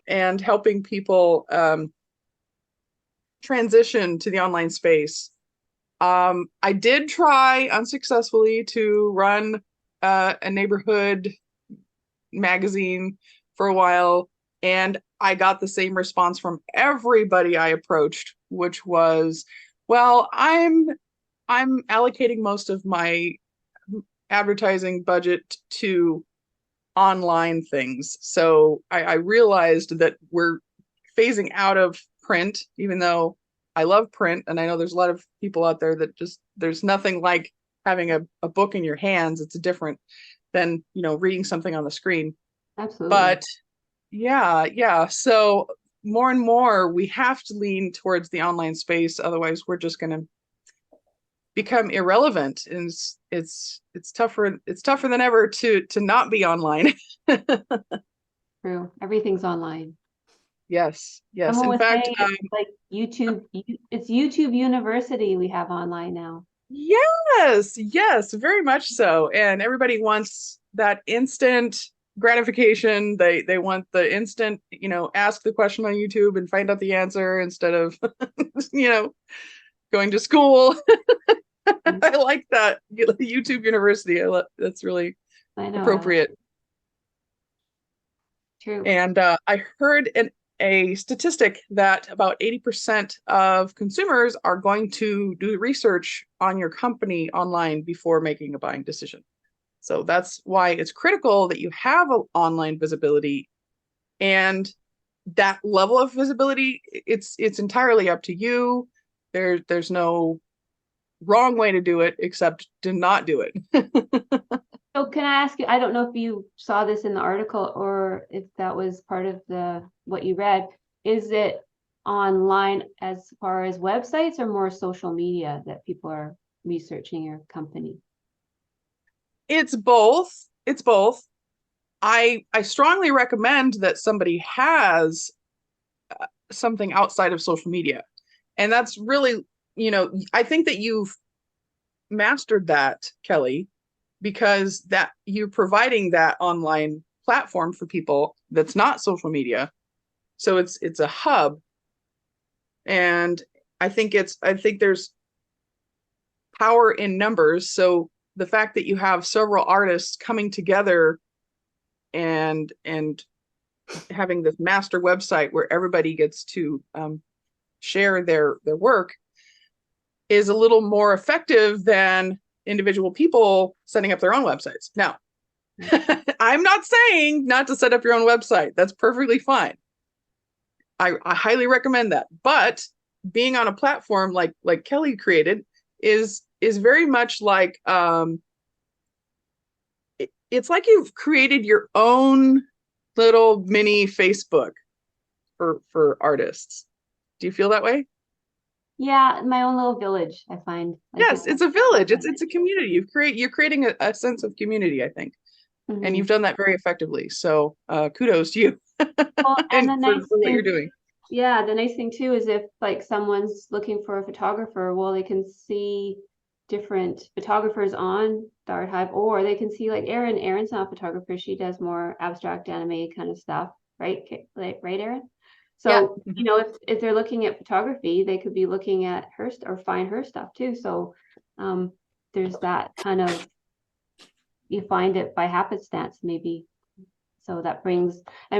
and helping people transition to the online space. I did try unsuccessfully to run a neighborhood magazine for a while, and I got the same response from everybody I approached, which was, well, I'm allocating most of my advertising budget to online things. So I realized that we're phasing out of print, even though I love print. And I know there's a lot of people out there that just, there's nothing like having a book in your hands. It's different than, reading something on the screen. Absolutely. But yeah. So more and more we have to lean towards the online space. Otherwise, we're just going to become irrelevant. And it's tougher than ever to not be online. True. Everything's online. Yes. Someone In was fact, saying it's like YouTube. It's YouTube University we have online now. yes, very much so. And everybody wants that instant gratification. They want the instant, ask the question on YouTube and find out the answer instead of, going to school. I like that. YouTube University. That's really I know. appropriate. True. And I heard a statistic that about 80% of consumers are going to do research on your company online before making a buying decision. So that's why it's critical that you have an online visibility, and that level of visibility, it's entirely up to you. There's no wrong way to do it except to not do it. So can I ask you, I don't know if you saw this in the article or if that was part of what you read, is it online as far as websites or more social media that people are researching your company? It's both. I strongly recommend that somebody has something outside of social media. And that's really, I think that you've mastered that, Kelly, because that you're providing that online platform for people that's not social media. So it's a hub. And I think there's power in numbers. So the fact that you have several artists coming together and having this master website where everybody gets to share their work is a little more effective than individual people setting up their own websites. Now, I'm not saying not to set up your own website. That's perfectly fine. I highly recommend that. But being on a platform like Kelly created is very much like it's like you've created your own little mini Facebook for artists. Do you feel that way? Yeah, my own little village, I find. Like Yes, it's a village. It's a community. You're creating a sense of community, I think. Mm-hmm. And you've done that very effectively. So kudos to you. Well, and for what you're doing. Yeah, the nice thing too is if like someone's looking for a photographer, well, they can see different photographers on the Art Hive, or they can see like Erin. Erin's not a photographer; she does more abstract anime kind of stuff, right? Right, Erin? So, yeah. If they're looking at photography, they could be looking at her or find her stuff too. So there's that kind of, you find it by happenstance maybe. So that brings a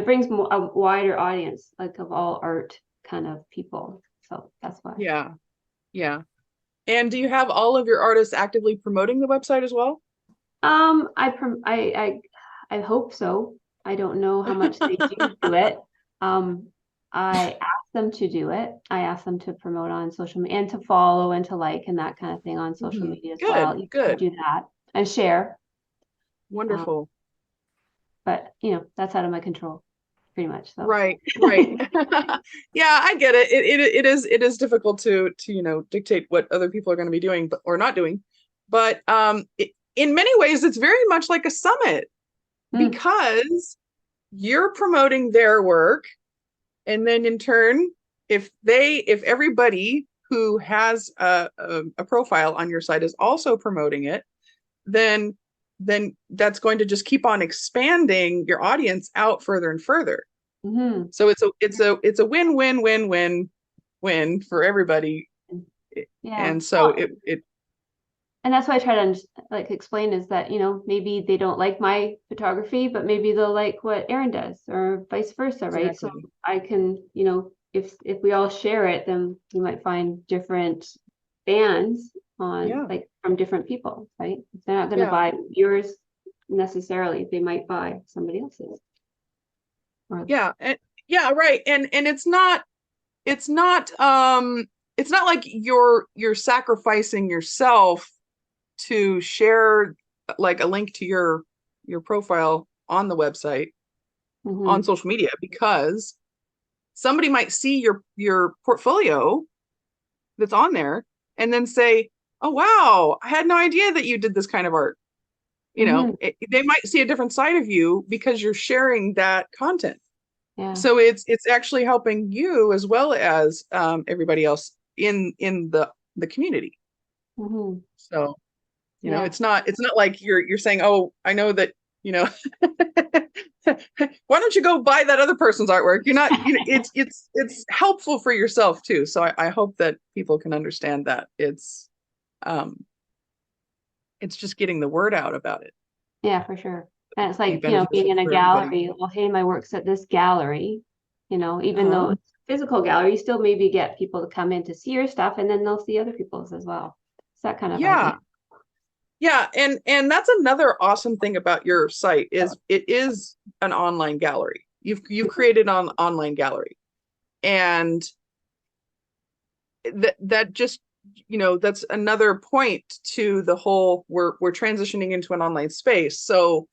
wider audience, like of all art kind of people. So that's why. Yeah. And do you have all of your artists actively promoting the website as well? I hope so. I don't know how much they do it. I ask them to do it. I ask them to promote on social media and to follow and to like and that kind of thing on social media as well. You can do that and share. Wonderful. But that's out of my control, pretty much. So. Right. Yeah, I get it. It is difficult to dictate what other people are going to be doing or not doing. But in many ways, it's very much like a summit because you're promoting their work. And then in turn, if everybody who has a profile on your site is also promoting it, then that's going to just keep on expanding your audience out further and further. Hmm. So it's a win-win-win-win-win for everybody. Yeah. And so Well, it and that's why I try to like explain is that, maybe they don't like my photography, but maybe they'll like what Aaron does or vice versa, right? So exactly. I can, if we all share it, then you might find different bands on Yeah. like from different people, right? They're not going to Yeah. buy yours necessarily. They might buy somebody else's. Or Yeah. And yeah, right. And it's not like you're sacrificing yourself to share like a link to your profile on the website on Mhm. social media, because somebody might see your portfolio that's on there and then say, "Oh wow, I had no idea that you did this kind of art." Mhm. They might see a different side of you because you're sharing that content. Yeah. So it's actually helping you as well as everybody else in the community. Mhm. So Yeah. it's not like you're saying, "Oh, I know that, you know why don't you go buy that other person's artwork?" You're not, it's helpful for yourself too. So I hope that people can understand that um it's just getting the word out about it. Yeah, for sure. And it's Be like, being beneficial in a for everybody. gallery, well, hey, my work's at this gallery, even Uh-huh. though it's a physical gallery, you still maybe get people to come in to see your stuff and then they'll see other people's as well. It's that kind of idea. Yeah. Yeah, and that's another awesome thing about your site is it is an online gallery. You've created an online gallery. And that just, that's another point to the whole, we're transitioning into an online space. So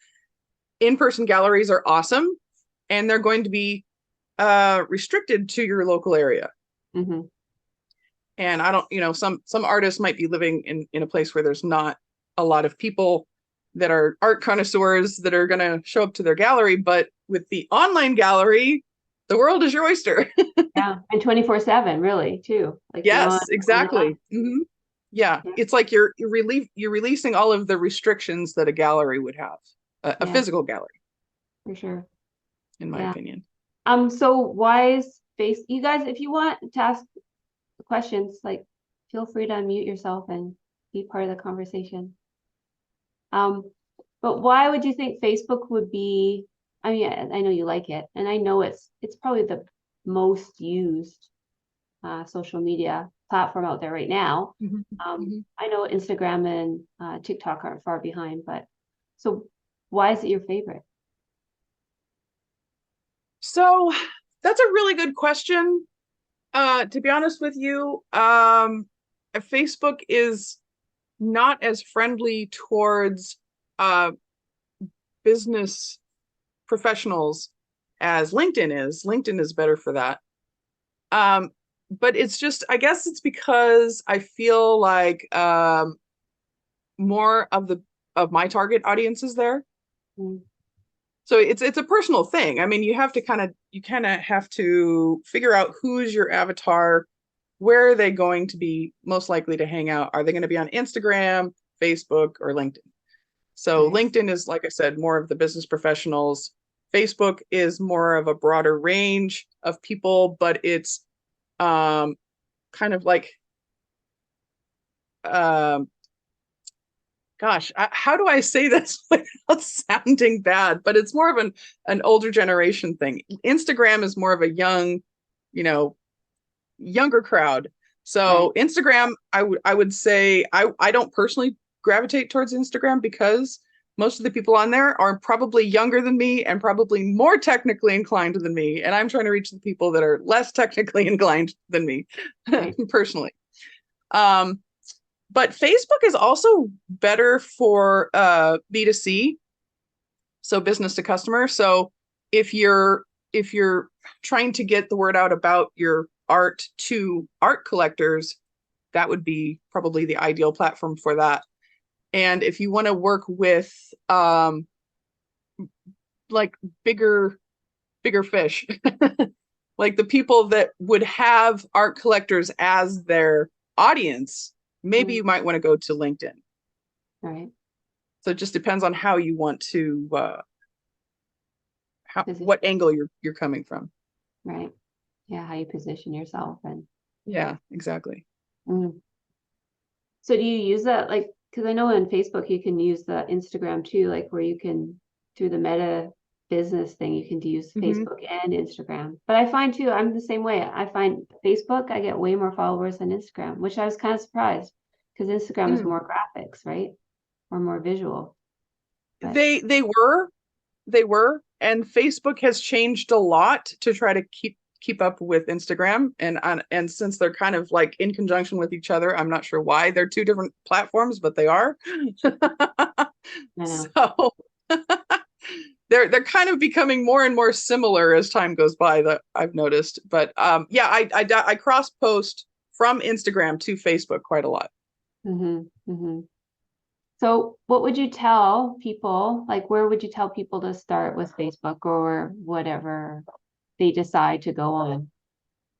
in-person galleries are awesome, and they're going to be restricted to your local area. Hmm. And I don't, some artists might be living in a place where there's not a lot of people that are art connoisseurs that are going to show up to their gallery. But with the online gallery, the world is your oyster. Yeah. And 24/7, really, too. Like you're Yes, on and off. exactly. Yeah, Yeah. it's like you're releasing all of the restrictions that a gallery would have, a Yeah, physical gallery, for sure. in my Yeah. opinion. So why is you guys, if you want to ask questions, like feel free to unmute yourself and be part of the conversation. Um, but why would you think Facebook would be, I mean, I know you like it, and I know it's probably the most used social media platform out there right now. Mhm, mhm. I know Instagram and TikTok aren't far behind, but so why is it your favorite? So that's a really good question. To be honest with you, Facebook is not as friendly towards uh, business professionals as LinkedIn is. LinkedIn is better for that. Um, but it's just, I guess it's because I feel like more of my target audience is there. Mm. So it's a personal thing. I mean, you kind of have to figure out who's your avatar, where are they going to be most likely to hang out? Are they going to be on Instagram, Facebook, or LinkedIn? So Right. LinkedIn is, like I said, more of the business professionals. Facebook is more of a broader range of people, but it's um, kind of like, um, gosh, how do I say this without sounding bad? But it's more of an older generation thing. Instagram is more of a you know, younger crowd. Right. So Instagram, I would say I don't personally gravitate towards Instagram because most of the people on there are probably younger than me and probably more technically inclined than me. And I'm trying to reach the people that are less technically inclined than me Right. personally. Um, but Facebook is also better for B2C, so business to customer. So if you're trying to get the word out about your art to art collectors, that would be probably the ideal platform for that. And if you want to work with like bigger bigger fish, like the people that would have art collectors as their audience, maybe Mm. you might want to go to LinkedIn. Right. So it just depends on how you want to Position, what angle you're coming from. right? Yeah, how you position yourself and. Yeah, exactly. Mm. So do you use that like, because I know on Facebook you can use the Instagram too, like where you can through the Meta business thing, you can use Hmm. Facebook and Instagram. But I find too, I'm the same way. I find Facebook, I get way more followers than Instagram, which I was kind of surprised because Instagram is Mm. more graphics, right? Or more visual. But They were, and Facebook has changed a lot to try to keep up with Instagram, and since they're kind of like in conjunction with each other, I'm not sure why they're two different platforms, but they are. I know. So they're kind of becoming more and more similar as time goes by, that I've noticed. But yeah, I cross post from Instagram to Facebook quite a lot. Mm-hmm, mm-hmm. So what would you tell people, like where would you tell people to start with Facebook or whatever they decide to go on?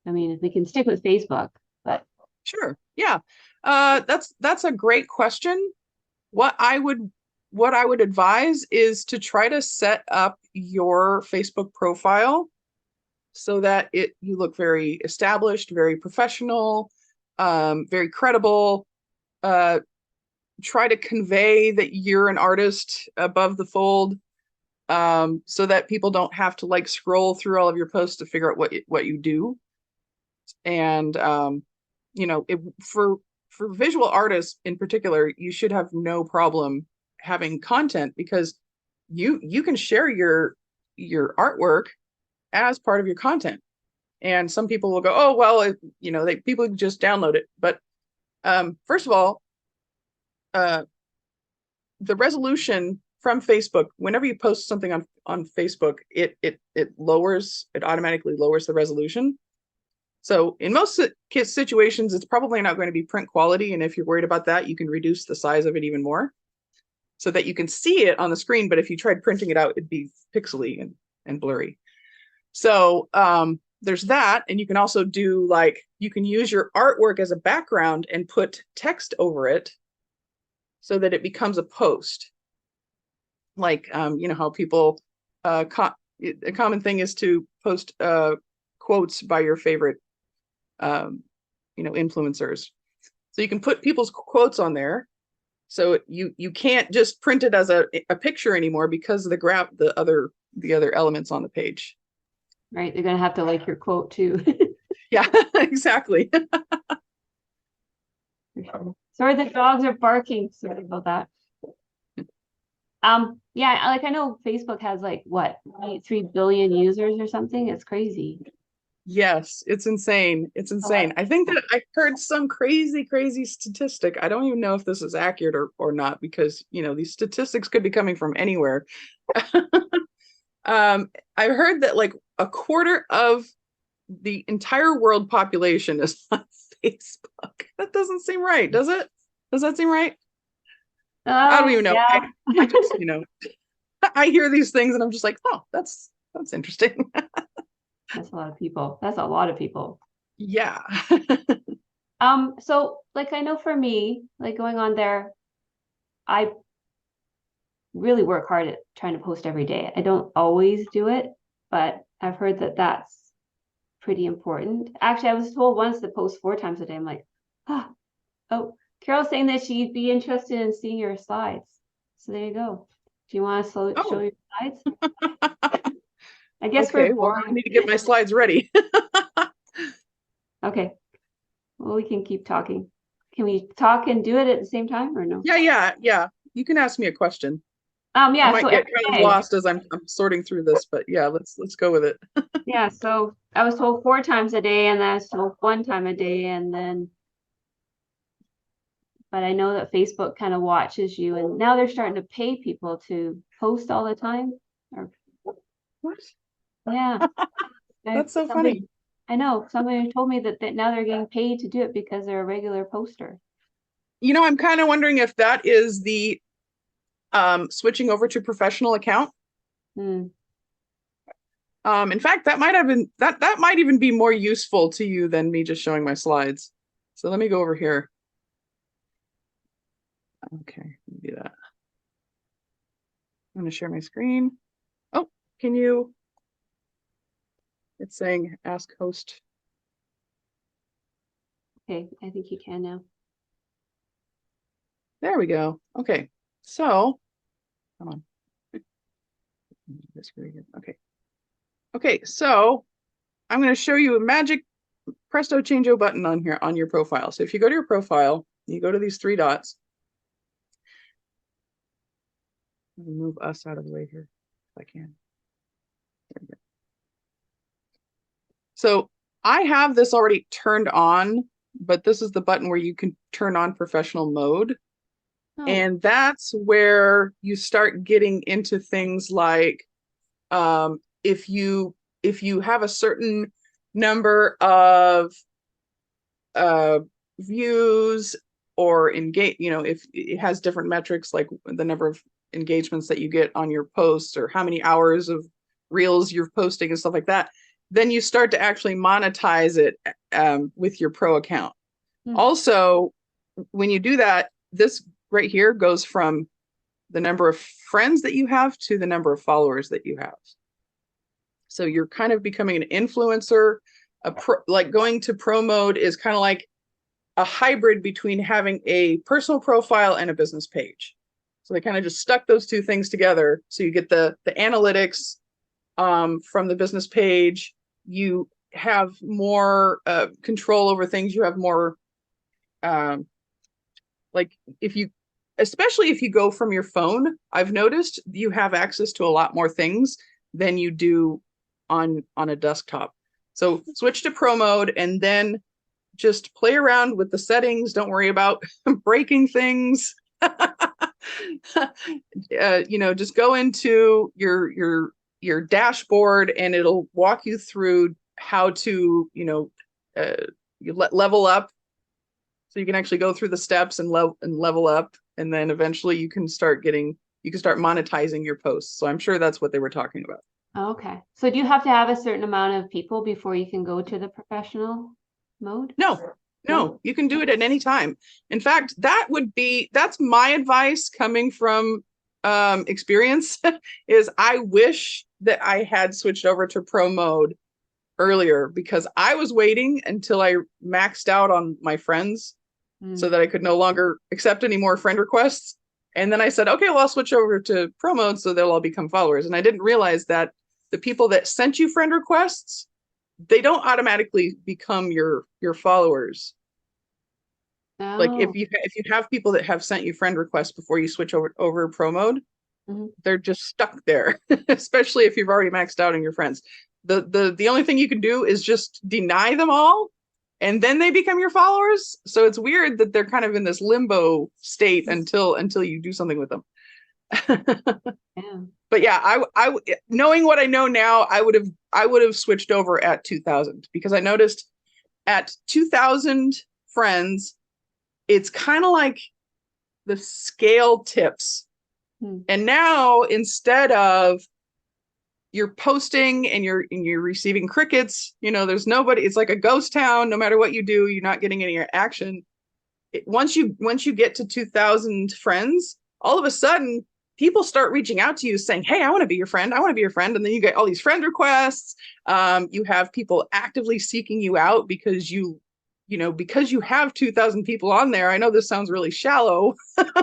I mean, we can stick with Facebook, but Sure. Yeah. That's a great question. What I would what I would advise is to try to set up your Facebook profile so that you look very established, very professional, very credible. Uh, Try to convey that you're an artist above the fold, so that people don't have to like scroll through all of your posts to figure out what you do. And for visual artists in particular, you should have no problem having content, because you can share your artwork as part of your content. And some people will go, oh well, people can just download it. But first of all, uh, the resolution from Facebook, whenever you post something on Facebook, it automatically lowers the resolution. So in most situations, it's probably not going to be print quality. And if you're worried about that, you can reduce the size of it even more so that you can see it on the screen. But if you tried printing it out, it'd be pixely and blurry. So there's that. And you can also do you can use your artwork as a background and put text over it so that it becomes a post. Like, how people, a common thing is to post quotes by your favorite influencers. So you can put people's quotes on there. So you can't just print it as a picture anymore because of the other elements on the page. right, they're gonna have to like your quote too. Yeah, exactly. Sorry, the dogs are barking. Sorry about that. Yeah, like I know Facebook has like what, 3 billion users or something. It's crazy. Yes, it's insane. It's A lot insane. of I think people. that I heard some crazy, crazy statistic. I don't even know if this is accurate or not, because these statistics could be coming from anywhere. I heard that like a quarter of the entire world population is on Facebook. That doesn't seem right, does it? Does that seem right? I don't Oh, even know. yeah. I just, I hear these things and I'm just like, oh, that's interesting. That's a lot of people. That's a lot of people. Yeah. So like I know for me, like going on there, I really work hard at trying to post every day. I don't always do it, but I've heard that that's pretty important. Actually, I was told once to post 4 times a day. I'm like, ah, oh, Carol's saying that she'd be interested in seeing your slides. So there you go. Do you want to show Oh, your slides? I guess we're okay. Well, I boring. need to get my slides ready. Okay. Well, we can keep talking. Can we talk and do it at the same time or no? Yeah, yeah, yeah. You can ask me a question. I Yeah, so might get every kind of day. lost as I'm sorting through this, but yeah, let's go with it. Yeah, so I was told 4 times a day and then I was told 1 time a day and then but I know that Facebook kind of watches you and now they're starting to pay people to post all the time. Or What? yeah, That's so somebody funny. I know somebody told me that now they're getting paid to do it because they're a regular poster. I'm kind of wondering if that is the switching over to professional account. Hmm. In fact, that might even be more useful to you than me just showing my slides. So let me go over here. Okay, do that. I'm going to share my screen. Oh, can you? It's saying ask host. Okay, I think you can now. There we go. Okay, so come on. Okay. Okay, so I'm going to show you a magic presto changeo button on here on your profile. So if you go to your profile, you go to these three dots. Let me move us out of the way here if I can. There we go. So I have this already turned on, but this is the button where you can turn on professional mode. Oh. And that's where you start getting into things like if you have a certain number of views or engage, if it has different metrics like the number of engagements that you get on your posts or how many hours of reels you're posting and stuff like that, then you start to actually monetize it with your pro account. Also, when you do that, this right here goes from the number of friends that you have to the number of followers that you have. So you're kind of becoming an influencer. Like going to pro mode is kind of like a hybrid between having a personal profile and a business page. So they kind of just stuck those two things together. So you get the analytics from the business page. You have more control over things. You have more like especially if you go from your phone, I've noticed you have access to a lot more things than you do on a desktop. So switch to pro mode and then just play around with the settings. Don't worry about breaking things. Just go into your dashboard and it'll walk you through how to, level up. So you can actually go through the steps and level up, and then eventually you can start monetizing your posts. So I'm sure that's what they were talking about. Okay. So do you have to have a certain amount of people before you can go to the professional mode? No, you can do it at any time. In fact, that's my advice coming from experience is I wish that I had switched over to pro mode earlier, because I was waiting until I maxed out on my friends so that I could no longer accept any more friend requests. And then I said, okay, well, I'll switch over to pro mode so they'll all become followers. And I didn't realize that the people that sent you friend requests, they don't automatically become your followers. Oh. Like if you have people that have sent you friend requests before you switch over pro mode, they're just stuck there, especially if you've already maxed out on your friends. The only thing you can do is just deny them all, and then they become your followers. So it's weird that they're kind of in this limbo state until you do something with them. Yeah. But yeah, I knowing what I know now, I would have switched over at 2000, because I noticed at 2000 friends, it's kind of like the scale tips. And now instead of you're posting and you're receiving crickets, there's nobody, it's like a ghost town. No matter what you do, you're not getting any action. Once you get to 2000 friends, all of a sudden people start reaching out to you saying, hey, I want to be your friend. I want to be your friend. And then you get all these friend requests. You have people actively seeking you out because you have 2000 people on there. I know this sounds really shallow,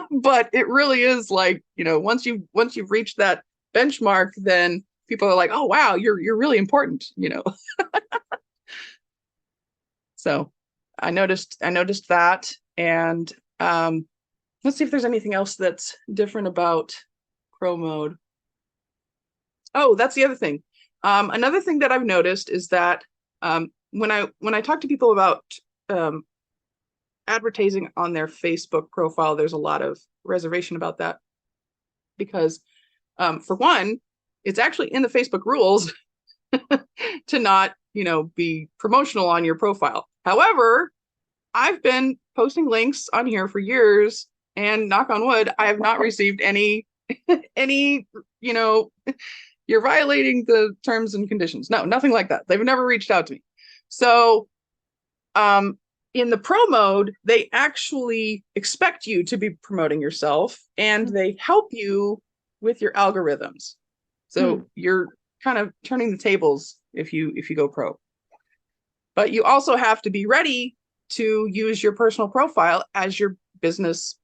but it really is like, once you've reached that benchmark, then people are like, oh, wow, you're really important, So I noticed that. And let's see if there's anything else that's different about pro mode. Oh, that's the other thing. Another thing that I've noticed is that when I talk to people about advertising on their Facebook profile, there's a lot of reservation about that, because for one, it's actually in the Facebook rules to not, be promotional on your profile. However, I've been posting links on here for years, and knock on wood, I have not received any, you're violating the terms and conditions. No, nothing like that. They've never reached out to me. So, in the pro mode, they actually expect you to be promoting yourself, and they help you with your algorithms. So kind of turning the tables if you go pro. But you also have to be ready to use your personal profile as your business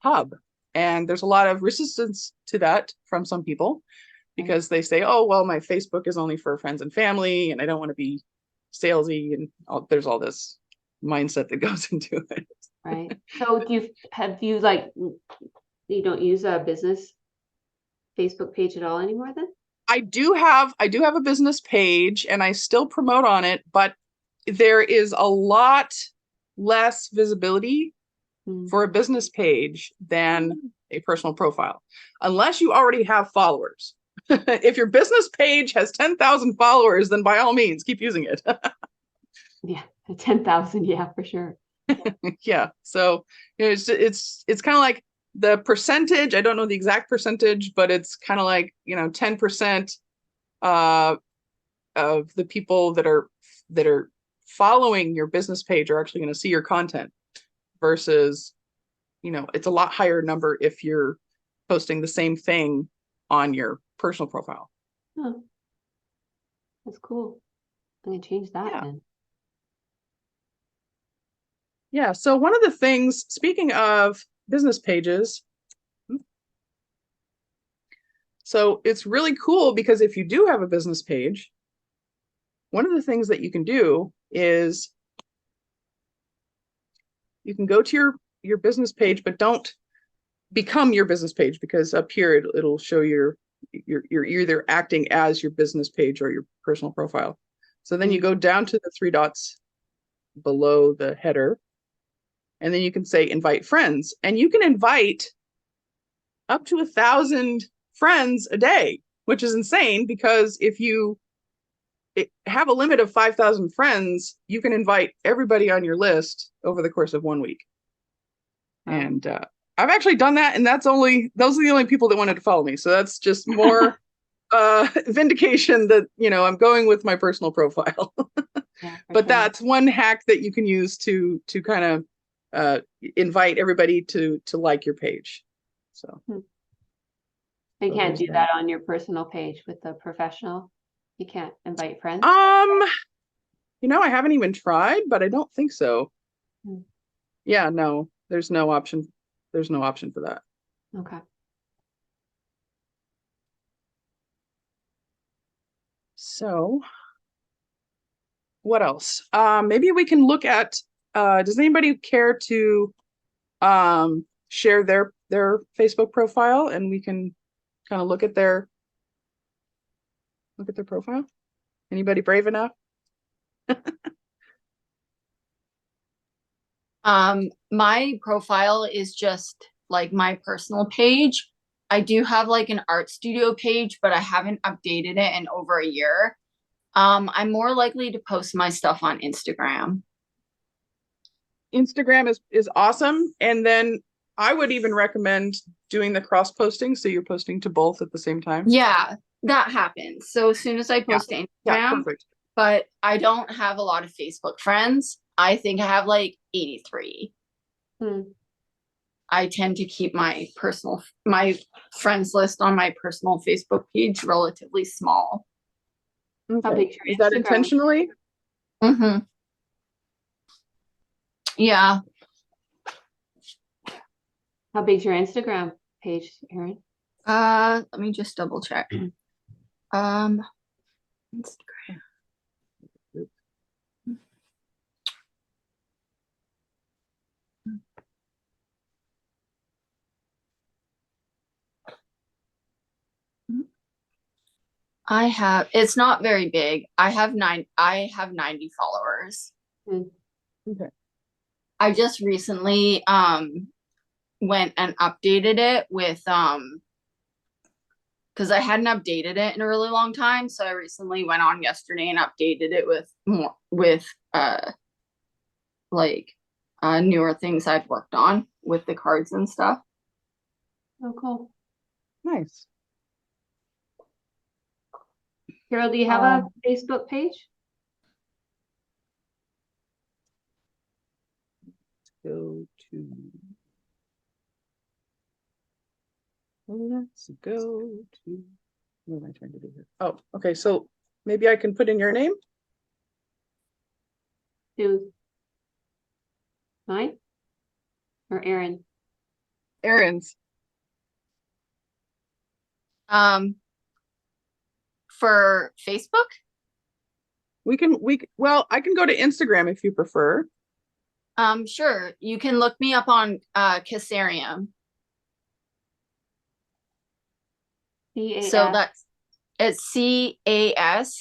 hub. And there's a lot of resistance to that from some people because they say, oh, well, my Facebook is only for friends and family, and I don't want to be salesy. And there's all this mindset that goes into it. Right. So have you like, you don't use a business Facebook page at all anymore then? I do have a business page and I still promote on it, but there is a lot less visibility for a business page than a personal profile, unless you already have followers. If your business page has 10,000 followers, then by all means, keep using it. Yeah, 10,000, yeah, for sure. Yeah. So it's kind of like the percentage. I don't know the exact percentage, but it's kind of like 10% of the people that are following your business page are actually going to see your content versus it's a lot higher number if you're posting the same thing on your personal profile. Oh, that's cool. I'm gonna change that then. Yeah. So one of the things, speaking of business pages, so it's really cool because if you do have a business page, one of the things that you can do is you can go to your business page, but don't become your business page, because up here it'll show you're either acting as your business page or your personal profile. So then you go down to the three dots below the header, and then you can say invite friends, and you can invite up to 1,000 friends a day, which is insane because if you have a limit of 5,000 friends, you can invite everybody on your list over the course of 1 week. Wow. And I've actually done that, and those are the only people that wanted to follow me. So that's just more vindication that I'm going with my personal profile. Yeah, but sure. That's one hack that you can use to kind of invite everybody to like your page. So you can't do that on your personal page with the professional. You can't invite friends. I haven't even tried, but I don't think so. Yeah, no, there's no option. There's no option for that. Okay. So what else? Maybe we can look at, does anybody care to share their Facebook profile, and we can kind of look at their profile? Anybody brave enough? My profile is just like my personal page. I do have like an art studio page, but I haven't updated it in over a year. I'm more likely to post my stuff on Instagram. Instagram is awesome. And then I would even recommend doing the cross posting, so you're posting to both at the same time. Yeah, that happens. So as soon as I post to Instagram, perfect. But I don't have a lot of Facebook friends. I think I have like 83. I tend to keep my friends list on my personal Facebook page relatively small. Okay. Is that intentionally? Mm-hmm. Yeah. How big's your Instagram page, Erin? Let me just double check. Instagram. It's not very big. I have 90 followers. Okay. I just recently went and updated it with because I hadn't updated it in a really long time. So I recently went on yesterday and updated it with newer things I've worked on with the cards and stuff. Oh, cool. Nice. Carol, do you have a Facebook page? Let's go to What am I trying to do here? Oh, okay. So maybe I can put in your name. Do mine or Aaron? Aaron's. For Facebook? Well, I can go to Instagram if you prefer. Sure. You can look me up on Casarium. So that's it's CASERIAM.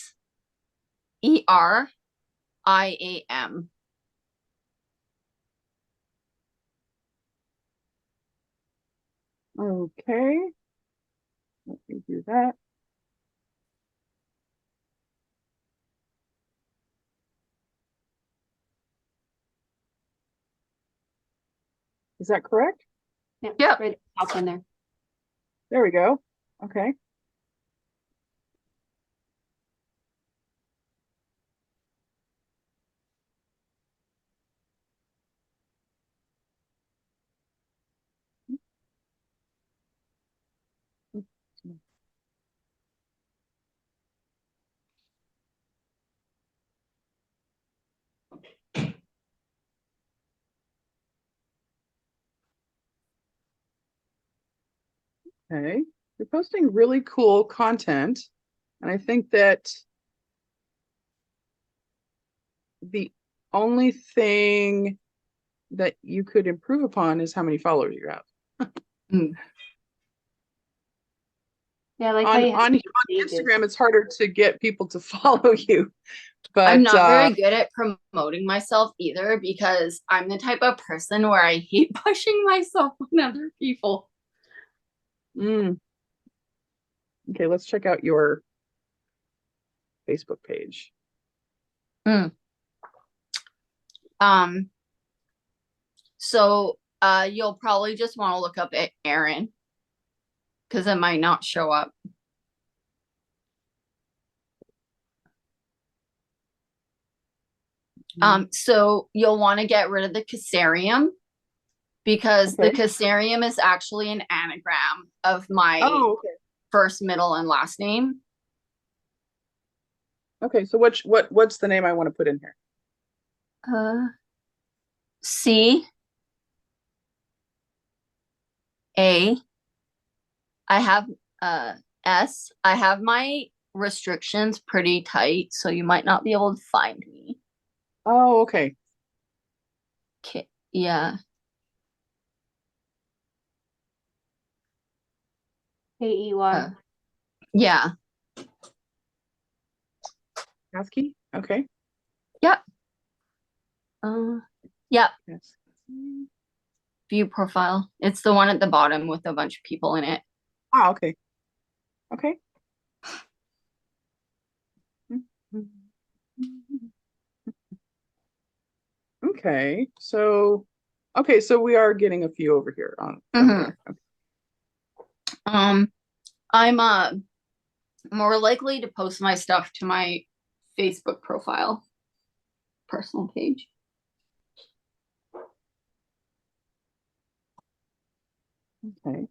Okay. Let me do that. Is that correct? Yep. Yep. Right up in there. There we go. Okay. Okay. You're posting really cool content. And I think that the only thing that you could improve upon is how many followers you have. Yeah, like how you have On these pages. Instagram, it's harder to get people to follow you. I'm But not very good at promoting myself either because I'm the type of person where I hate pushing myself on other people. okay, let's check out your Facebook page. So you'll probably just want to look up Aaron because it might not show up. So you'll want to get rid of the Casarium because the Casarium is actually an anagram of my first, middle, and last name. Okay, so what's the name I want to put in here? C A. I have S. I have my restrictions pretty tight, so you might not be able to find me. Oh, okay. Okay, yeah. KEY. Yeah. ASCII? Okay. Yep. Yep. Yes. View profile. It's the one at the bottom with a bunch of people in it. Ah, okay. Okay. Okay, so we are getting a few over here on. I'm more likely to post my stuff to my Facebook profile, personal page. Okay,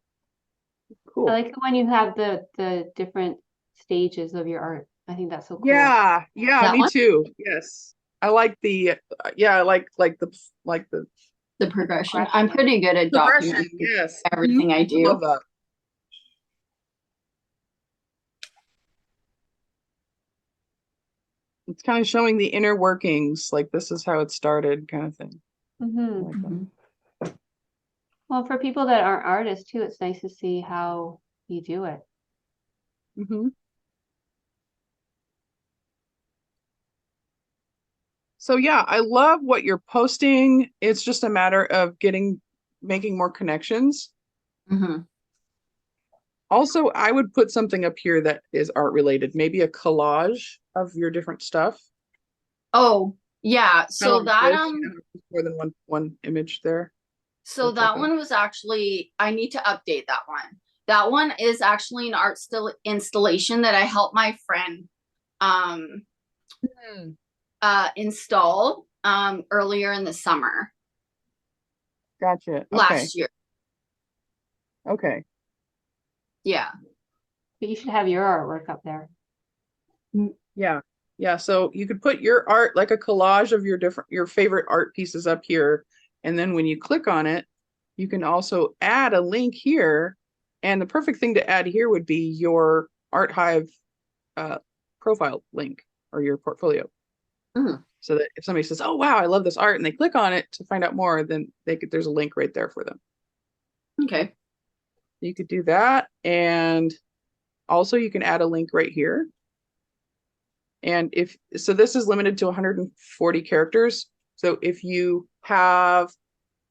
cool. I like it when you have the different stages of your art. I think that's so cool. Yeah, That me one? too. Yes, I like the I like the progression. I'm pretty good at documenting everything I do. Love that. It's kind of showing the inner workings, like this is how it started, kind of thing. Well, for people that aren't artists too, it's nice to see how you do it. So yeah, I love what you're posting. It's just a matter of making more connections. Also, I would put something up here that is art related, maybe a collage of your different stuff. Oh, yeah. So that more than one image there. So that one was actually, I need to update that one. That one is actually an art installation that I helped my friend install earlier in the summer. Gotcha. Last year. Okay. Yeah. But you should have your artwork up there. Yeah. Yeah. So you could put your art, like a collage of your favorite art pieces up here. And then when you click on it, you can also add a link here. And the perfect thing to add here would be your Art Hive profile link or your portfolio. Mhm. So that if somebody says, "Oh wow, I love this art," and they click on it to find out more, then there's a link right there for them. Okay. You could do that, and also you can add a link right here. And if so, this is limited to 140 characters. So if you have,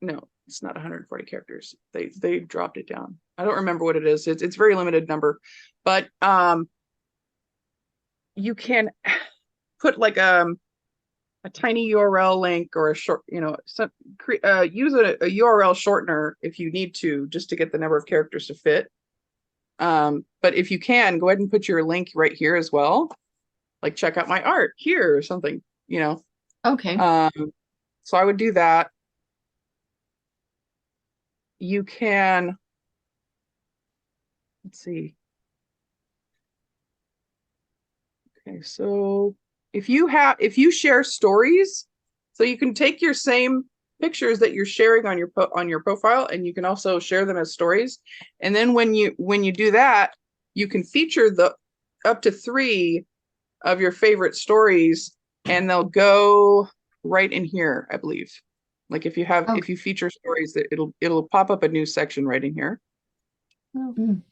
no, it's not 140 characters. They dropped it down. I don't remember what it is. It's very limited number, but you can put like a tiny URL link or a short, use a URL shortener if you need to, just to get the number of characters to fit. But if you can, go ahead and put your link right here as well. Like check out my art here or something, Okay. So I would do that. You can, let's see. Okay, so if you share stories, so you can take your same pictures that you're sharing on your profile, and you can also share them as stories. And then when you do that, you can feature the up to 3 of your favorite stories, and they'll go right in here, I believe. Like if you feature stories, that it'll pop up a new section right in here. Mm.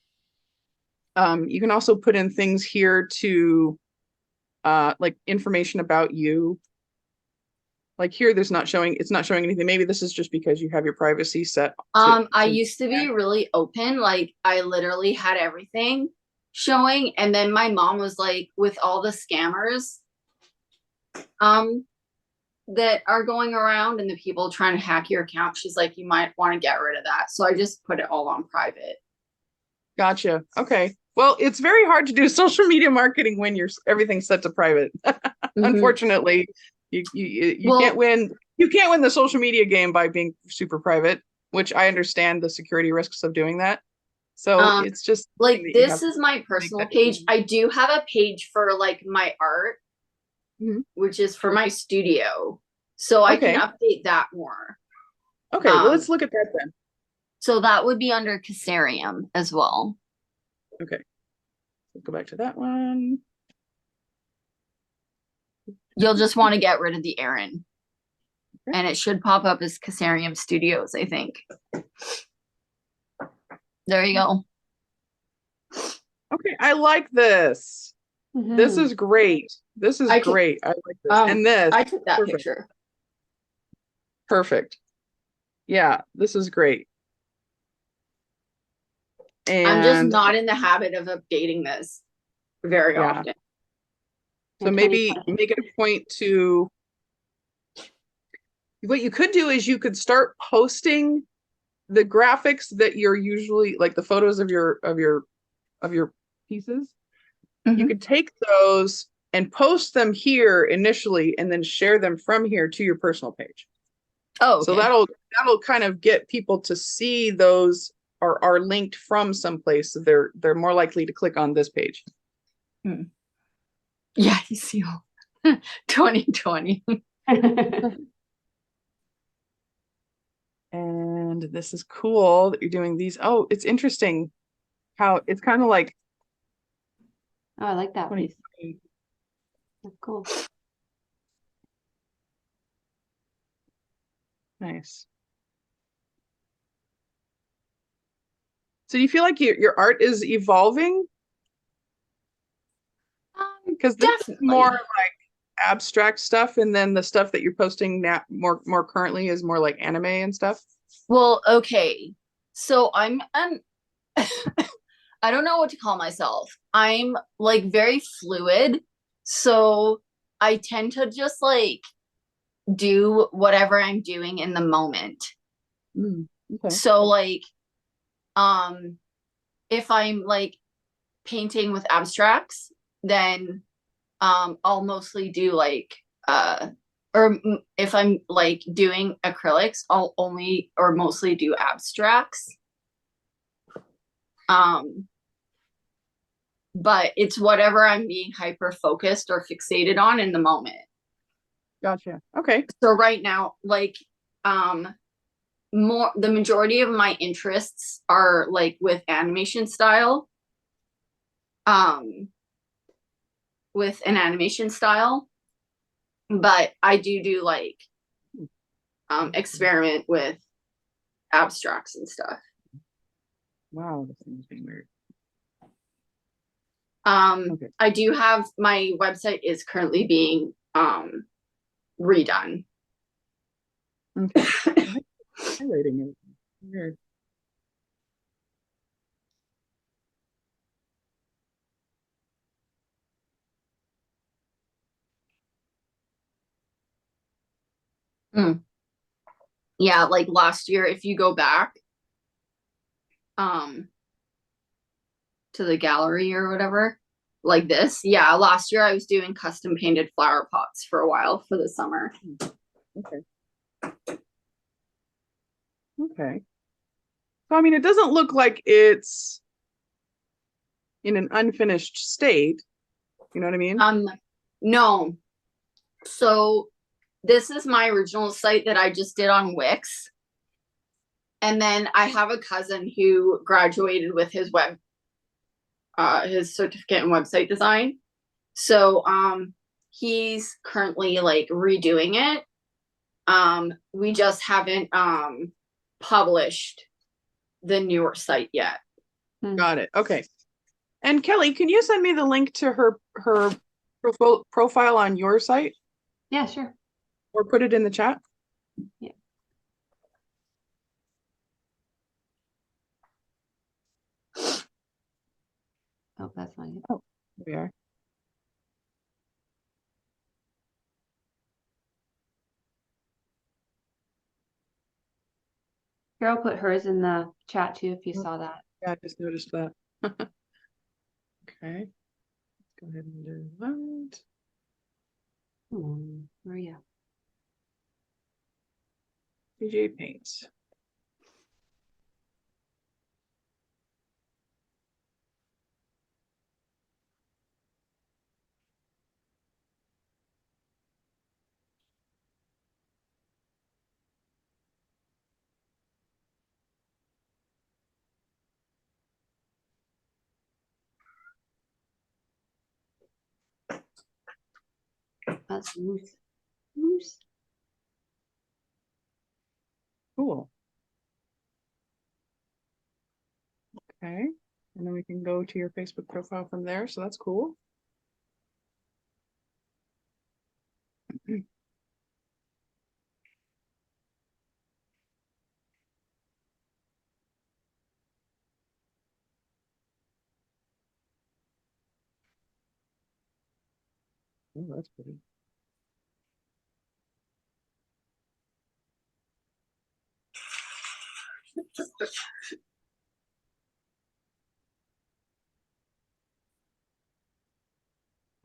You can also put in things here to like information about you. Like here, it's not showing anything. Maybe this is just because you have your privacy set. I used to be really open. Like I literally had everything showing, and then my mom was like, with all the scammers that are going around and the people trying to hack your account, she's like, you might want to get rid of that. So I just put it all on private. Gotcha. Okay. Well, it's very hard to do social media marketing when everything's set to private. Unfortunately, you can't win. You can't win the social media game by being super private, which I understand the security risks of doing that. So it's just like this is my personal page. I do have a page for like my art, which is for my studio. So I can update that more. Okay, well, let's look at that then. So that would be under Casarium as well. Okay. Let's go back to that one. You'll just want to get rid of the Aaron. Okay. And it should pop up as Casarium Studios, I think. There you go. Okay, I like this. This is great. This is great. I like this. And this. I took that picture. Perfect. Yeah, this is great. And I'm just not in the habit of updating this very often. So maybe make it a point to, what you could do is you could start posting the graphics that you're usually, like the photos of your pieces. You could take those and post them here initially and then share them from here to your personal page. Oh, okay. So that'll kind of get people to see those are linked from someplace. So they're more likely to click on this page. Yeah, you see, 2020. And this is cool that you're doing these. Oh, it's interesting how it's kind of like. Oh, I like that piece. That's cool. Nice. So do you feel like your art is evolving? Because this is more like abstract stuff, and then the stuff that you're posting now more currently is more like anime and stuff. Well, okay. So I'm I don't know what to call myself. I'm like very fluid. So I tend to just like do whatever I'm doing in the moment. Okay. So like if I'm like painting with abstracts, then I'll mostly do like or if I'm like doing acrylics, I'll only or mostly do abstracts. but it's whatever I'm being hyper focused or fixated on in the moment. Gotcha. Okay. So right now, like, the majority of my interests are like with animation style. With an animation style, but I do like experiment with abstracts and stuff. Wow, this thing's being weird. Okay. I do have, my website is currently being redone. Okay. Highlighting it. Weird. Yeah, like last year, if you go back to the gallery or whatever, like this. Yeah, last year I was doing custom painted flower pots for a while for the summer. Okay. Okay. So, I mean, it doesn't look like it's in an unfinished state. You know what I mean? No. So this is my original site that I just did on Wix. And then I have a cousin who graduated with his certificate in website design. So he's currently like redoing it. We just haven't published the newer site yet. Got it. Okay. And Kelly, can you send me the link to her profile on your site? Yeah, sure. Or put it in the chat? Yeah. Oh, that's not it. Oh, here we are. Carol put hers in the chat too, if you saw that. Yeah, I just noticed that. Okay. Let's go ahead and do that. Where are you? PJ Paints. That's loose. Loose. Cool. Okay. And then we can go to your Facebook profile from there. So that's cool. Oh, that's pretty.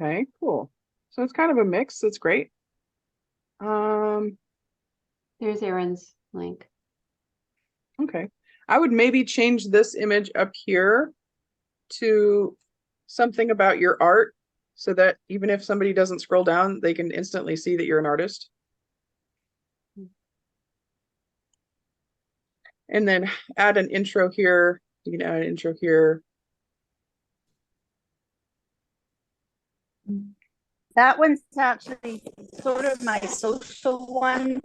Okay, cool. So it's kind of a mix. That's great. There's Erin's link. Okay. I would maybe change this image up here to something about your art so that even if somebody doesn't scroll down, they can instantly see that you're an artist. And then add an intro here. You can add an intro here. That one's actually sort of my social one,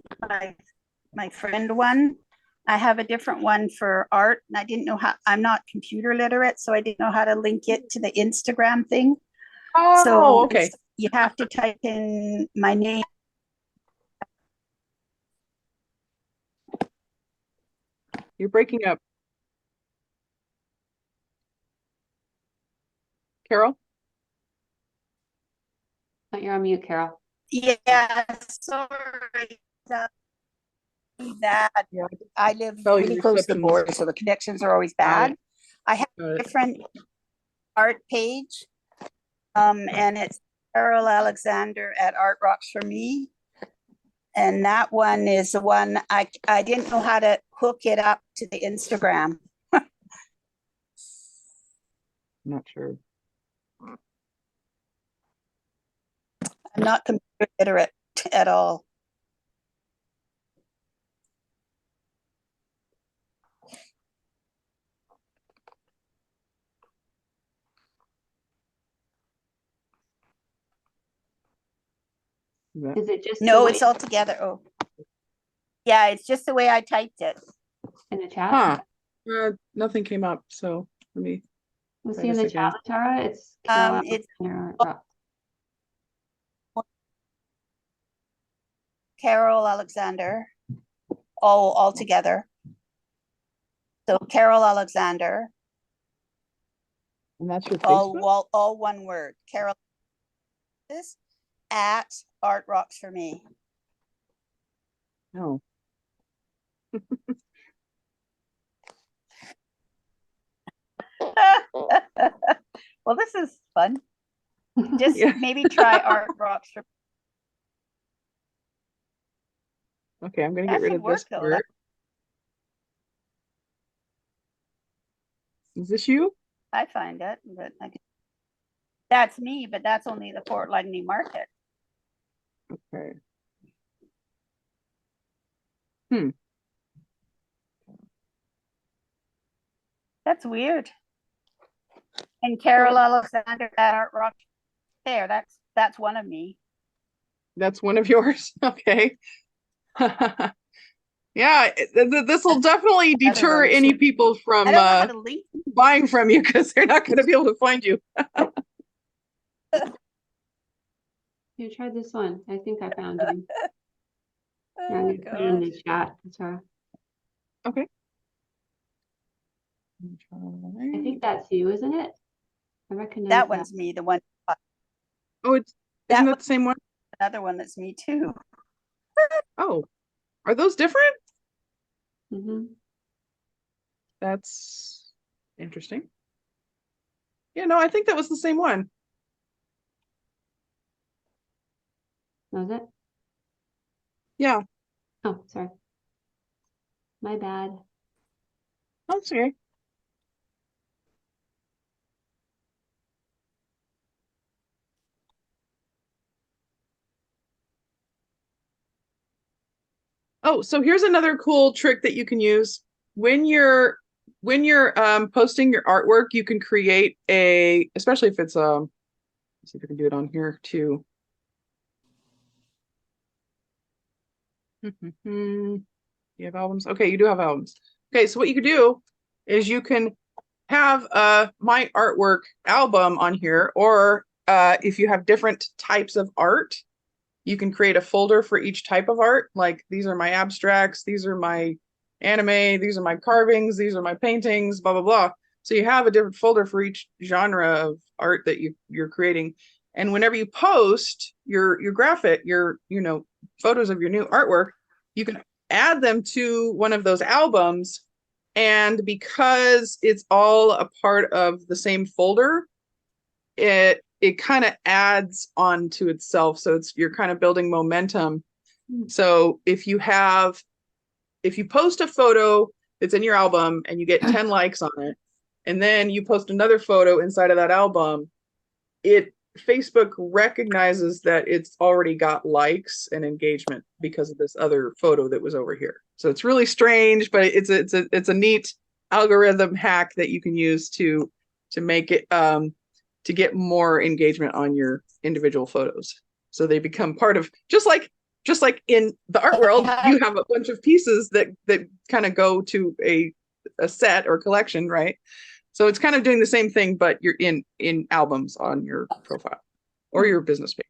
my friend one. I have a different one for art, and I didn't know how, I'm not computer literate, so I didn't know how to link it to the Instagram thing. Oh, So okay. you have to type in my name. You're breaking up. Carol? Oh, you're on mute, Carol. Yeah, sorry. That Yeah. I live Oh, really your close to the reception's- border, so the connections are always bad. I have Got a it. different art page, and it's Carol Alexander at Art Rocks for Me. And that one is the one I didn't know how to hook it up to the Instagram. Not sure. I'm not computer literate at all. Is it just No, the it's way all together. Oh, yeah, it's just the way I typed it. in the chat? Huh. Nothing came up, so let me We'll try see in this the chat, again. Latara. It's Carol It's Alexander. Carol Alexander, all together. So Carol Alexander, And that's your Facebook? all one word. Carol at Art Rocks for Me. No. Well, this is fun. Just Yeah. maybe try Art Rocks for Okay, I'm gonna That get rid should of this work, though. part. Is this you? I find it, but that's me, but that's only the Fort Lightning Market. Okay. That's weird. And Carol Alexander at Art Rock there. That's one of me. That's one of yours? Okay. Yeah, this will definitely deter Other any ones. people I from don't know how to link. buying from you because they're not going to be able to find you. You tried this one. I think I found you. Here, I'm Oh, gonna put it in gosh. the chat, Latara. Okay. I think that's you, isn't it? I recognize That one's me, the one. Oh, isn't That that the same one? Another one that's me too. Oh, are those different? Mm-hmm. That's interesting. Yeah, no, I think that was the same one. Was it? Yeah, Oh, sorry. My bad. that's okay. Oh, so here's another cool trick that you can use when you're posting your artwork. You can create a, especially if it's let's see if I can do it on here too. You have albums? Okay, you do have albums. Okay, so what you could do is you can have my artwork album on here, or if you have different types of art, you can create a folder for each type of art. Like these are my abstracts, these are my anime, these are my carvings, these are my paintings, blah blah blah. So you have a different folder for each genre of art that you're creating. And whenever you post your graphic, your photos of your new artwork, you can add them to one of those albums. And because it's all a part of the same folder, it kind of adds on to itself. So you're kind of building momentum. So if you post a photo that's in your album and you get 10 likes on it, and then you post another photo inside of that album, Facebook recognizes that it's already got likes and engagement because of this other photo that was over here. So it's really strange, but it's a neat algorithm hack that you can use to make it to get more engagement on your individual photos. So they become part of, just like in the art world, you have a bunch of pieces that kind of go to a set or collection, right? So it's kind of doing the same thing, but you're in albums on your profile or your business page.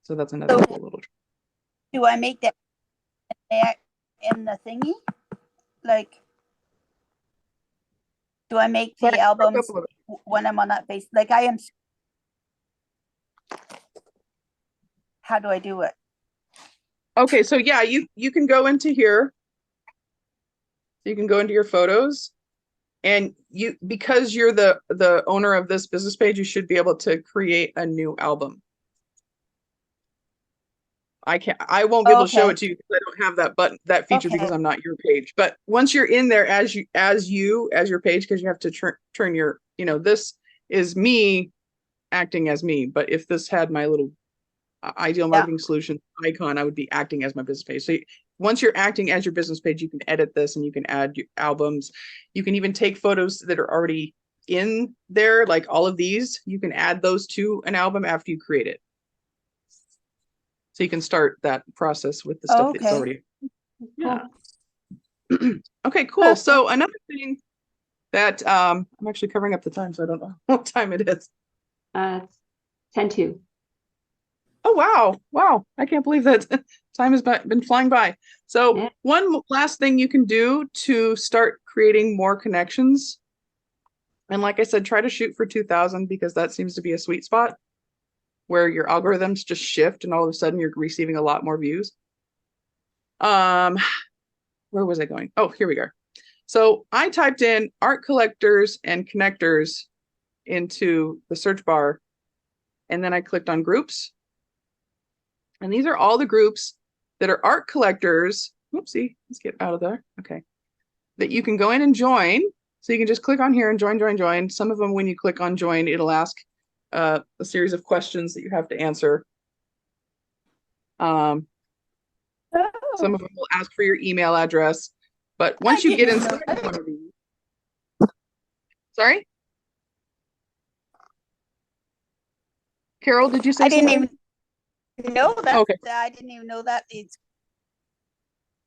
So that's another cool little trick. Do I make that in the thingy? Like, do I make the albums when I'm on that base? Like I am. How do I do it? Okay, so yeah, you can go into here. You can go into your photos, and because you're the owner of this business page, you should be able to create a new album. I won't be able to show it to you because I don't have that button, that feature, because I'm not your page. But once you're in there as your page, because you have to turn your, this is me acting as me. But if this had my little ideal marketing solution icon, I would be acting as my business page. So once you're acting as your business page, you can edit this and you can add your albums. You can even take photos that are already in there, like all of these. You can add those to an album after you create it. So you can start that process with the stuff that's already. Yeah. Okay, cool. So another thing that I'm actually covering up the time, so I don't know what time it is. 10:02. Oh, wow. Wow. I can't believe that time has been flying by. So one last thing you can do to start creating more connections. And like I said, try to shoot for 2,000 because that seems to be a sweet spot where your algorithms just shift and all of a sudden you're receiving a lot more views. Where was I going? Oh, here we go. So I typed in art collectors and connectors into the search bar, and then I clicked on groups. And these are all the groups that are art collectors. Whoopsie, let's get out of there. Okay. That you can go in and join. So you can just click on here and join. Some of them, when you click on join, it'll ask a series of questions that you have to answer. Some of them will ask for your email address. But once you get inside one of these, sorry? Carol, did you say something? I didn't even know that. Okay. I didn't even know that.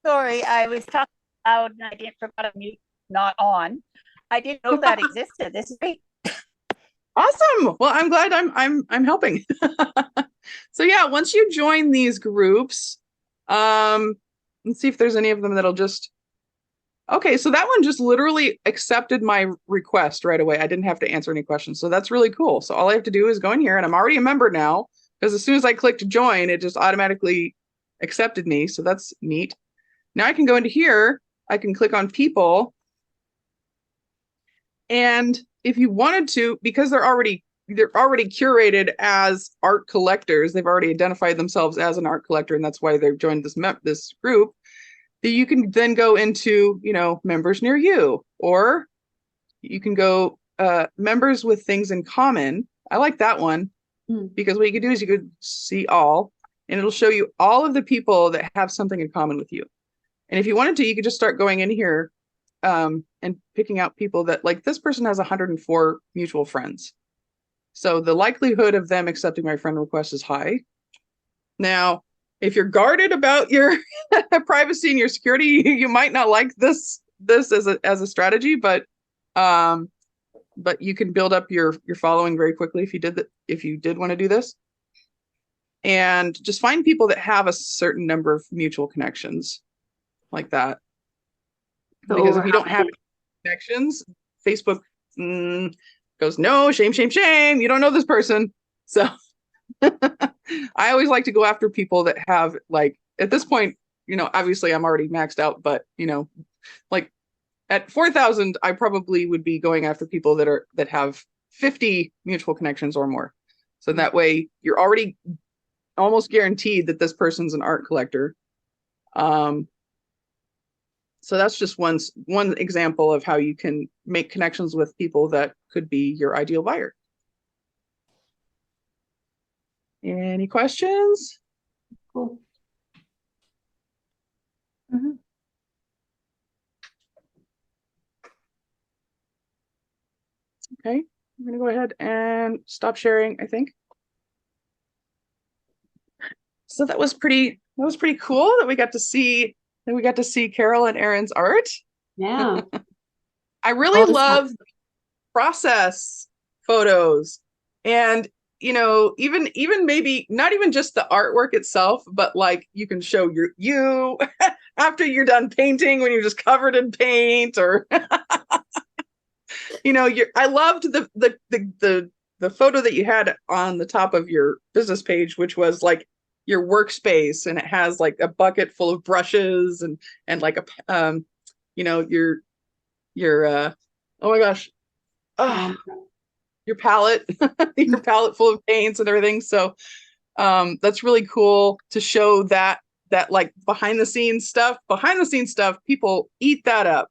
Sorry, I was talking loud and I didn't forget to mute, not on. I didn't know that existed. This is great. Awesome. Well, I'm glad I'm helping. So yeah, once you join these groups, let's see if there's any of them that'll just. Okay, so that one just literally accepted my request right away. I didn't have to answer any questions. So that's really cool. So all I have to do is go in here, and I'm already a member now because as soon as I clicked join, it just automatically accepted me. So that's neat. Now I can go into here. I can click on people. And if you wanted to, because they're already curated as art collectors, they've already identified themselves as an art collector, and that's why they've joined this group. That you can then go into, members near you, or you can go members with things in common. I like that one because what you could do is you could see all, and it'll show you all of the people that have something in common with you. And if you wanted to, you could just start going in here and picking out people that, like, this person has 104 mutual friends. So the likelihood of them accepting my friend request is high. Now, if you're guarded about your privacy and your security, you might not like this as a strategy, but you can build up your following very quickly if you did want to do this. And just find people that have a certain number of mutual connections like that. So because if you don't have connections, Facebook goes, no, shame, you don't know this person. So I always like to go after people that have, like, at this point, obviously I'm already maxed out, but like at 4,000, I probably would be going after people that have 50 mutual connections or more. So that way you're already almost guaranteed that this person's an art collector. So that's just one example of how you can make connections with people that could be your ideal buyer. Any questions? Cool. Okay, I'm gonna go ahead and stop sharing, I think. So that was pretty cool that we got to see Carol and Erin's art. Yeah. I really love process photos, and even maybe not even just the artwork itself, but like you can show you after you're done painting when you're just covered in paint, or I loved the photo that you had on the top of your business page, which was like your workspace, and it has like a bucket full of brushes and like a your oh my gosh, your palette your palette full of paints and everything. So that's really cool to show that like behind the scenes stuff, people eat that up.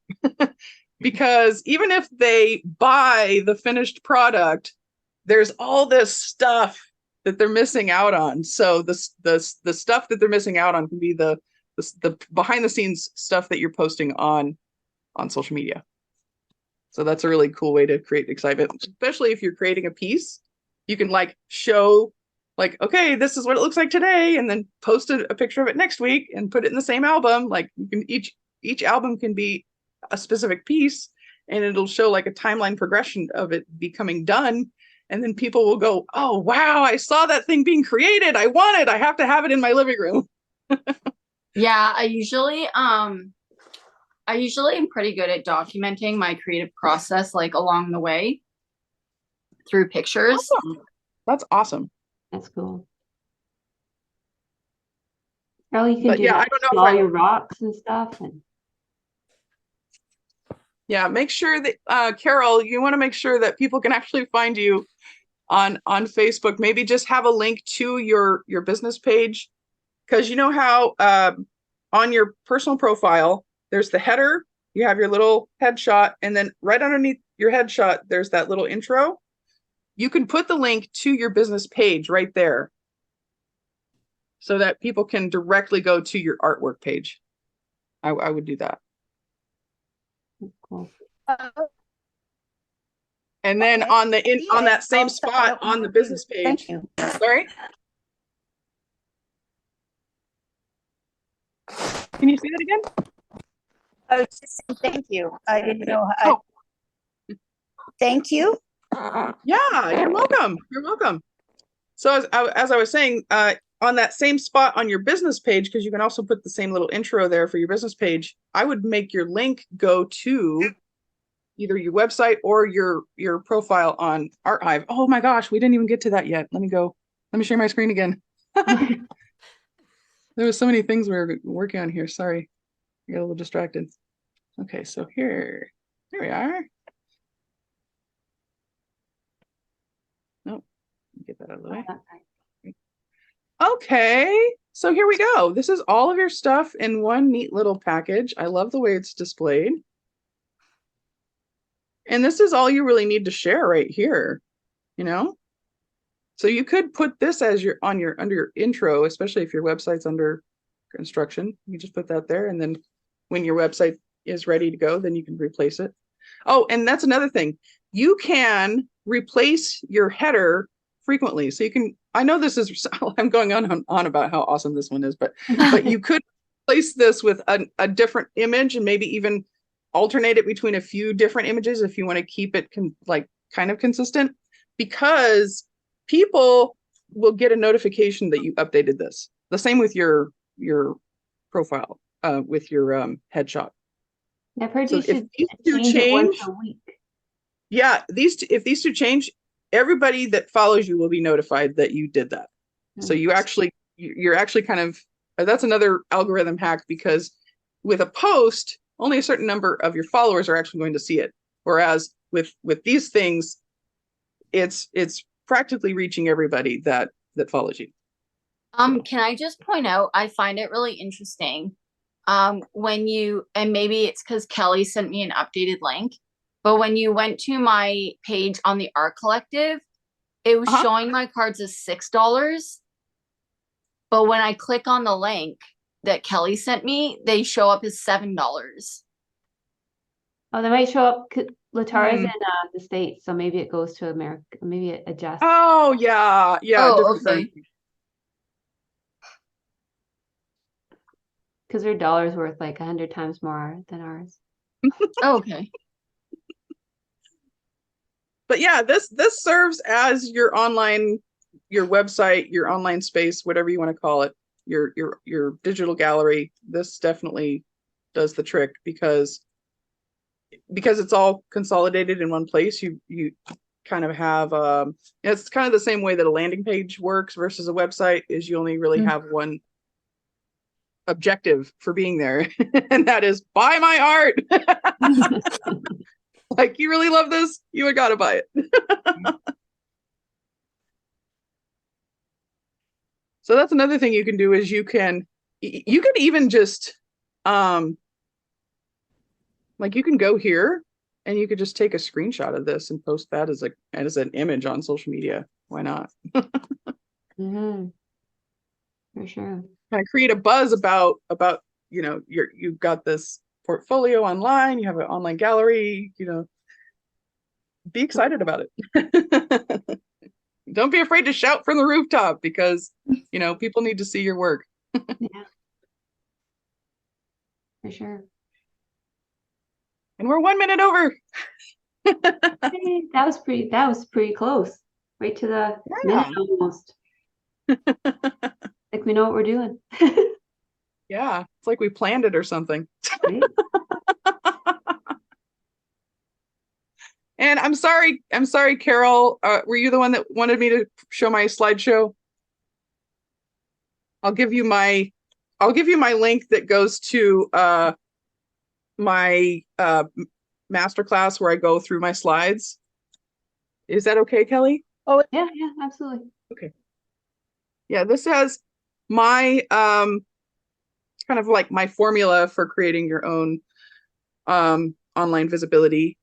Because even if they buy the finished product, there's all this stuff that they're missing out on. So the stuff that they're missing out on can be the behind the scenes stuff that you're posting on social media. So that's a really cool way to create excitement, especially if you're creating a piece. You can like show like, okay, this is what it looks like today, and then post a picture of it next week and put it in the same album. Like you can each album can be a specific piece, and it'll show like a timeline progression of it becoming done. And then people will go, oh, wow, I saw that thing being created. I want it. I have to have it in my living room. Yeah, I usually am pretty good at documenting my creative process like along the way through pictures. Awesome. That's awesome. That's cool. Or you can But do yeah, that I don't know with if all I- your rocks and stuff. And Yeah, make sure that Carol, you want to make sure that people can actually find you on Facebook. Maybe just have a link to your business page, because you know how on your personal profile there's the header, you have your little headshot, and then right underneath your headshot there's that little intro. You can put the link to your business page right there so that people can directly go to your artwork page. I would do that. cool. And then Okay. on that same I'll check spot out on the more. business page. Thank you. Sorry? Can you say that again? I was just saying thank you. I didn't know. Oh. Thank you. Yeah, you're welcome. You're welcome. So as I was saying, on that same spot on your business page, because you can also put the same little intro there for your business page, I would make your link go to either your website or your profile on Hive. Oh my gosh, we didn't even get to that yet. Let me share my screen again. There was so many things we were working on here. Sorry, I got a little distracted. Okay, so here we are. Nope, get that out of the way. Okay, so here we go. This is all of your stuff in one neat little package. I love the way it's displayed. And this is all you really need to share right here, you know? So you could put this as under your intro, especially if your website's under construction. You just put that there, and then when your website is ready to go, then you can replace it. Oh, and that's another thing. You can replace your header frequently. So you can, I know this is, I'm going on about how awesome this one is, but you could replace this with a different image and maybe even alternate it between a few different images if you want to keep it kind of consistent, because people will get a notification that you updated this. The same with your profile, with your headshot. I've heard So you should if these two change it once change, a week. yeah, if these two change, everybody that follows you will be notified that you did that. So you're actually kind of, that's another algorithm hack, because with a post, only a certain number of your followers are actually going to see it. Whereas with these things, it's practically reaching everybody that follows you. Can I just point out, I find it really interesting. When you, and maybe it's because Kelly sent me an updated link, but when you went to my page on the Art Collective, it was showing my cards as $6. But when I click on the link that Kelly sent me, they show up as $7. Oh, they might show up. Latara's in the States, so maybe it goes to America. Maybe it adjusts. Oh yeah, Oh, different okay. currency. Because their dollar's worth like 100 times more than ours. Oh, okay. But yeah, this serves as your website, your online space, whatever you want to call it, your digital gallery. This definitely does the trick, because it's all consolidated in one place. You kind of have it's kind of the same way that a landing page works versus a website, is you only really have one objective for being there, and that is buy my art. Like, you really love this, you would gotta buy it. So that's another thing you can do, is you can even just like, you can go here and you could just take a screenshot of this and post that as an image on social media. Why not? Mm-hmm. For sure. Kind of create a buzz about you've got this portfolio online, you have an online gallery, be excited about it. Don't be afraid to shout from the rooftop because people need to see your work. Yeah. For sure. And we're 1 minute over. Hey, that was pretty close. Right to the minute almost. Like we know what we're doing. Yeah, it's like we planned it or something. Right? And I'm sorry, Carol. Were you the one that wanted me to show my slideshow? I'll give you my link that goes to my masterclass where I go through my slides. Is that okay, Kelly? Yeah, absolutely. Okay. Yeah, this has my kind of like my formula for creating your own online visibility.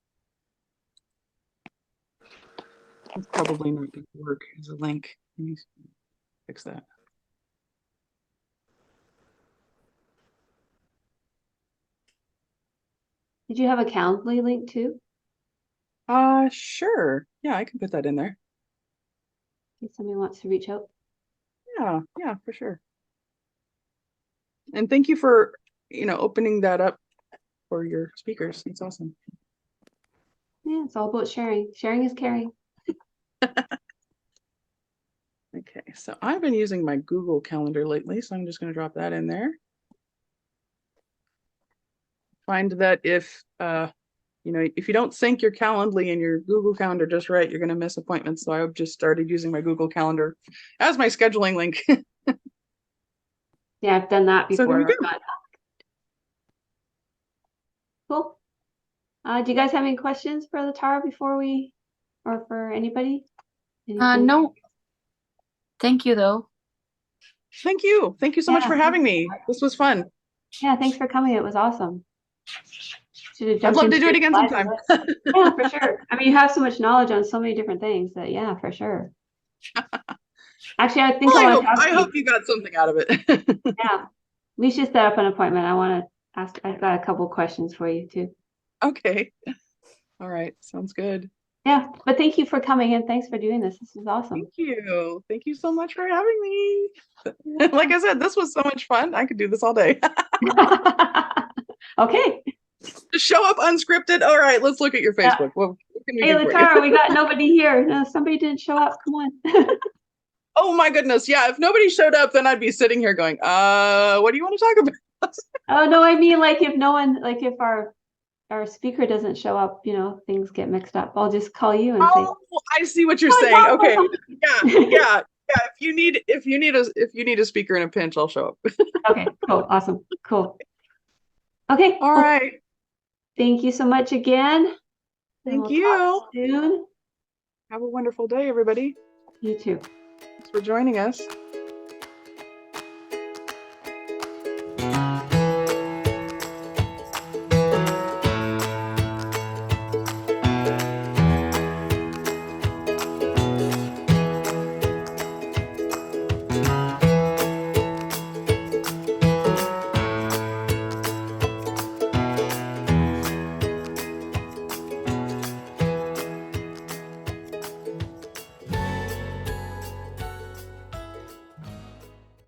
It's probably not going to work as a link. Let me fix that. Did you have a Calendly link too? Sure. Yeah, I can put that in there. If somebody wants to reach out. Yeah, for sure. And thank you for, opening that up for your speakers. It's awesome. Yeah, it's all about sharing. Sharing is caring. Okay, so I've been using my Google Calendar lately, so I'm just going to drop that in there. Find that if you don't sync your Calendly and your Google Calendar just right, you're going to miss appointments. So I've just started using my Google Calendar as my scheduling link. Yeah, I've done that So there before. you go. Cool. Do you guys have any questions for Latara or for anybody? Anything? No. Thank you though. Thank you. Thank you so much Yeah. for having me. This was fun. Yeah, thanks for coming. It was awesome. I'd love to do it again sometime. Yeah, for sure. I mean, you have so much knowledge on so many different things that, yeah, for sure. Actually, I think Well, I hope you got something out of it. Yeah, we should set up an appointment. I want to ask. I've got a couple questions for you too. Okay. All right. Sounds good. Yeah, but thank you for coming in. Thanks for doing this. This was awesome. Thank you. Thank you so much for having me. Like I said, this was so much fun. I could do this all day. Okay. Just show up unscripted. All right, let's look at your Facebook. What can we Hey, do for you? Latara, we got nobody here. No, somebody didn't show up. Come on. Oh my goodness. Yeah, if nobody showed up, then I'd be sitting here going, what do you want to talk about? Oh no, I mean like if no one, like if our speaker doesn't show up, things get mixed up. I'll just call you and say. Oh, I see what you're saying. Okay. Yeah. If you need a speaker in a pinch, I'll show up. Okay, cool, awesome, cool. Okay. All right. Thank you so much again. Thank you. Soon. Have a wonderful day, everybody. You too. Thanks for joining us.